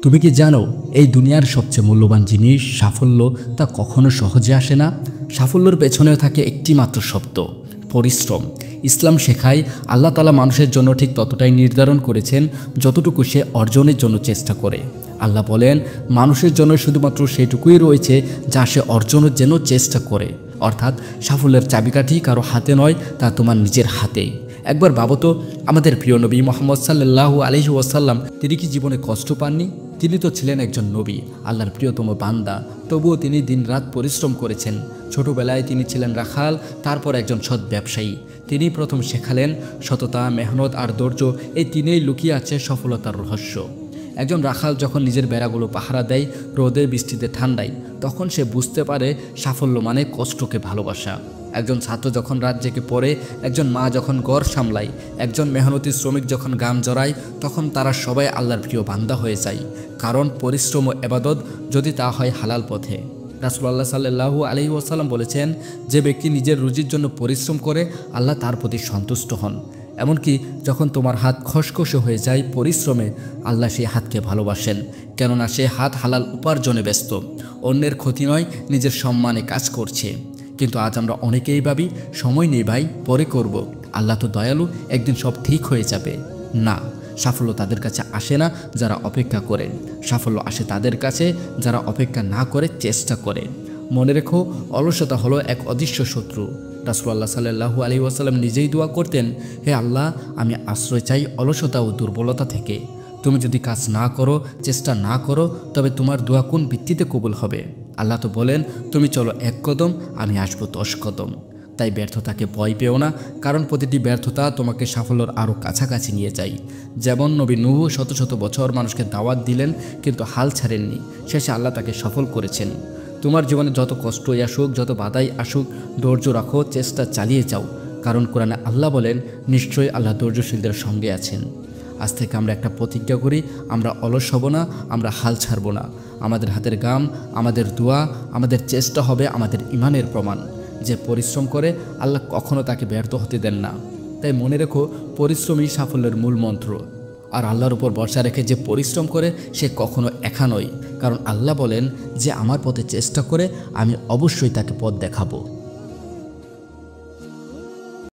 তুমি কি জানো এই দুনিয়ার সবচেয়ে মূল্যবান জিনিস সাফল্য তা কখনো সহজে আসে না। সাফল্যের পেছনেও থাকে একটি মাত্র শব্দ, পরিশ্রম। ইসলাম শেখায় আল্লাহ তাআলা মানুষের জন্য ঠিক ততটাই নির্ধারণ করেছেন যতটুকু সে অর্জনের জন্য চেষ্টা করে। আল্লাহ বলেন, মানুষের জন্য শুধুমাত্র সেটুকুই রয়েছে যা সে অর্জনের জন্য চেষ্টা করে। অর্থাৎ সাফল্যের চাবিকাঠি কারো হাতে নয়, তা তোমার নিজের হাতেই। একবার ভাবো তো, আমাদের প্রিয় নবী মুহাম্মদ সাল্লাল্লাহু আলাইহি ওয়াসাল্লাম তিনি কি জীবনে কষ্ট পাননি? তিনি তো ছিলেন একজন নবী, আল্লাহর প্রিয়তম বান্দা। তবুও তিনি দিনরাত পরিশ্রম করেছেন। ছোটবেলায় তিনি ছিলেন রাখাল, তারপর একজন সৎ ব্যবসায়ী। তিনি প্রথম শেখালেন সততা, মেহনত আর ধৈর্য, এই তিনেই লুকিয়ে আছে সফলতার রহস্য। একজন রাখাল যখন নিজের বেড়াগুলো পাহারা দেয়, রোদে বৃষ্টিতে ঠান্ডায়, তখন সে বুঝতে পারে সাফল্য মানে কষ্টকে ভালোবাসা। একজন ছাত্র যখন রাত জেগে পড়ে, একজন মা যখন ঘর সামলায়, একজন মেহনতি শ্রমিক যখন গাম জড়ায়, তখন তারা সবাই আল্লাহর প্রিয় বান্দা হয়ে যায়। কারণ পরিশ্রম ও ইবাদত যদি তা হয় হালাল পথে। রাসূলুল্লাহ সাল্লাল্লাহু আলাইহি ওয়াসাল্লাম বলেছেন, যে ব্যক্তি নিজের রুজির জন্য পরিশ্রম করে আল্লাহ তার প্রতি সন্তুষ্ট হন। এমনকি যখন তোমার হাত খসখসে হয়ে যায় পরিশ্রমে, আল্লাহ সেই হাতকে ভালোবাসেন, কেননা সে হাত হালাল উপার্জনে ব্যস্ত, অন্যের ক্ষতি নয় নিজের সম্মানে কাজ করছে। কিন্তু আজ আমরা অনেকেই ভাবি সময় নেই ভাই, পরে করব, আল্লাহ তো দয়ালু, একদিন সব ঠিক হয়ে যাবে। না, সাফল্য তাদের কাছে আসে না যারা অপেক্ষা করেন, সাফল্য আসে তাদের কাছে যারা অপেক্ষা না করে চেষ্টা করে। মনে রেখো, অলসতা হলো এক অদৃশ্য শত্রু। রাসূলুল্লাহ সাল্লাল্লাহু আলাইহি ওয়াসাল্লাম নিজেই দোয়া করতেন, হে আল্লাহ, আমি আশ্রয় চাই অলসতা ও দুর্বলতা থেকে। তুমি যদি কাজ না করো, চেষ্টা না করো, তবে তোমার দোয়া কোন ভিত্তিতে কবুল হবে? আল্লাহ তো বলেন, তুমি চলো 1 কদম, আমি আসবো 10 কদম। তাই ব্যর্থতাকে ভয় পেও না, কারণ প্রতিটি ব্যর্থতা তোমাকে সাফল্যর আরও কাছাকাছি নিয়ে যায়। যেমন নবী নূহ শত শত বছর মানুষকে দাওয়াত দিলেন, কিন্তু হাল ছাড়েননি। শেষে আল্লাহ তাকে সফল করেছেন। তোমার জীবনে যত কষ্টই আসুক, যত বাধাই আসুক, ধৈর্য রাখো, চেষ্টা চালিয়ে যাও। কারণ কোরআনে আল্লাহ বলেন, নিশ্চয়ই আল্লাহ ধৈর্যশীলদের সঙ্গে আছেন। আজ থেকে আমরা একটা প্রতিজ্ঞা করি, আমরা অলস হব না, আমরা হাল ছাড়ব না। আমাদের হাতের গাম, আমাদের দোয়া, আমাদের চেষ্টা হবে আমাদের ঈমানের প্রমাণ। যে পরিশ্রম করে আল্লাহ কখনো তাকে ব্যর্থ হতে দেন না। তাই মনে রেখো, পরিশ্রমই সাফল্যের মূল মন্ত্র। আর আল্লাহর উপর ভরসা রেখে যে পরিশ্রম করে সে কখনো একা নয়, কারণ আল্লাহ বলেন যে আমার পথে চেষ্টা করে আমি অবশ্যই তাকে পথ দেখাবো।